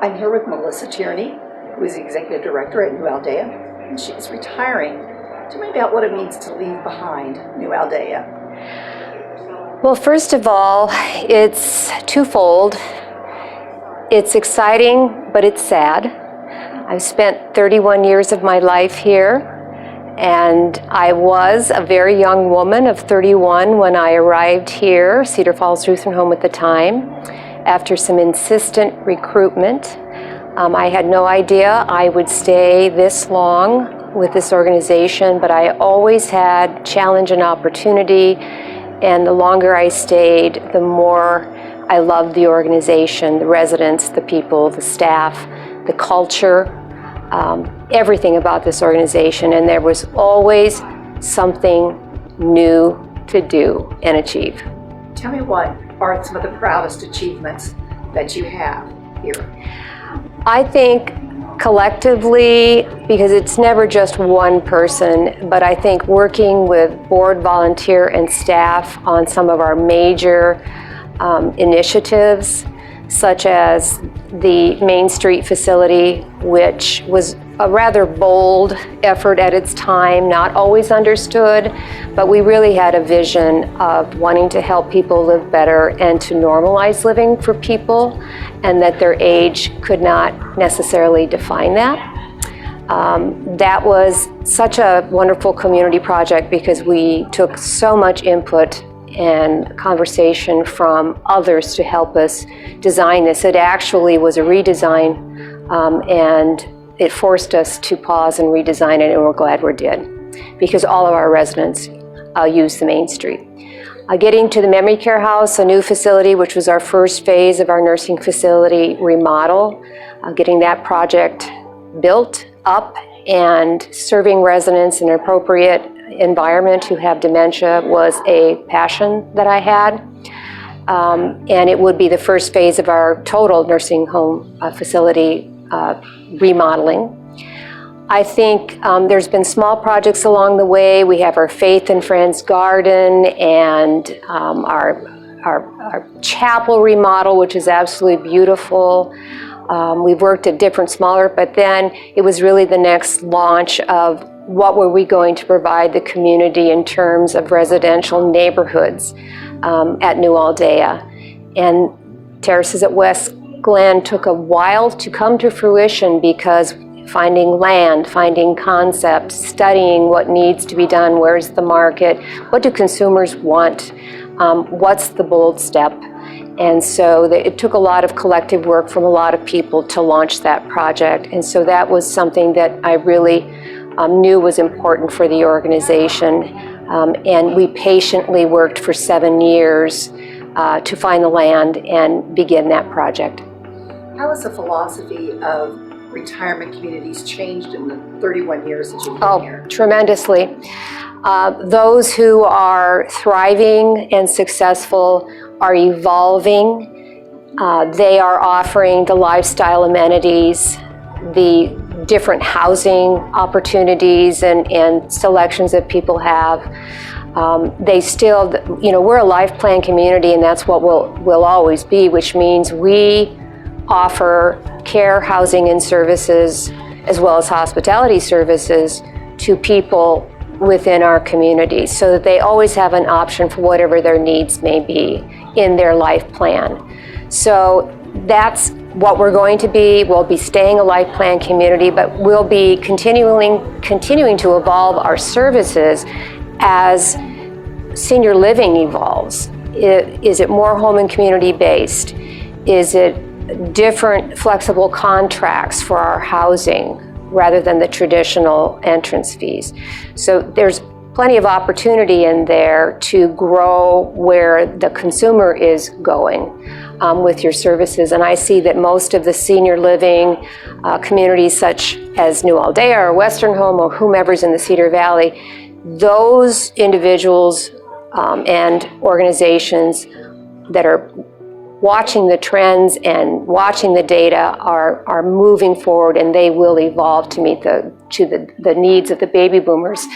I'm here with Millisa Tierney, who is the Executive Director at NewAldaya, and she is retiring. Tell me about what it means to leave behind NewAldaya. Well, first of all, it's twofold. It's exciting, but it's sad. I've spent 31 years of my life here, and I was a very young woman of 31 when I arrived here, Cedar Falls Lutheran Home at the time. After some insistent recruitment, I had no idea I would stay this long with this organization, but I always had challenge and opportunity, and the longer I stayed, the more I loved the organization, the residents, the people, the staff, the culture, everything about this organization, and there was always something new to do and achieve. Tell me what are some of the proudest achievements that you have here? I think collectively, because it's never just one person, but I think working with board, volunteer, and staff on some of our major initiatives, such as the Main Street facility, which was a rather bold effort at its time, not always understood, but we really had a vision of wanting to help people live better and to normalize living for people, and that their age could not necessarily define that. That was such a wonderful community project because we took so much input and conversation from others to help us design this. It actually was a redesign, and it forced us to pause and redesign it, and we're glad we did, because all of our residents use the Main Street. Getting to the memory care house, a new facility, which was our first phase of our nursing facility remodel, getting that project built up and serving residents in an appropriate environment who have dementia was a passion that I had. And it would be the first phase of our total nursing home facility remodeling. I think there's been small projects along the way. We have our Faith and Friends garden and our chapel remodel, which is absolutely beautiful. We've worked at different smaller, but then it was really the next launch of what were we going to provide the community in terms of residential neighborhoods at NewAldaya. And Terraces at West Glen took a while to come to fruition because finding land, finding concepts, studying what needs to be done, where's the market, what do consumers want, what's the bold step. And so it took a lot of collective work from a lot of people to launch that project. And so that was something that I really knew was important for the organization. And we patiently worked for 7 years to find the land and begin that project. How has the philosophy of retirement communities changed in the 31 years that you've been here? Tremendously. Those who are thriving and successful are evolving. They are offering the lifestyle amenities, the different housing opportunities and selections that people have. They still, we're a life plan community, and that's what we'll always be, which means we offer care, housing, and services, as well as hospitality services to people within our community, so that they always have an option for whatever their needs may be in their life plan. So that's what we're going to be. We'll be staying a life plan community, but we'll be continuing to evolve our services as senior living evolves. Is it more home and community based? Is it different flexible contracts for our housing rather than the traditional entrance fees? So there's plenty of opportunity in there to grow where the consumer is going with your services. And I see that most of the senior living communities, such as NewAldaya or Western Home or whomever's in the Cedar Valley, those individuals and organizations that are watching the trends and watching the data are moving forward, and they will evolve to meet the needs of the baby boomers.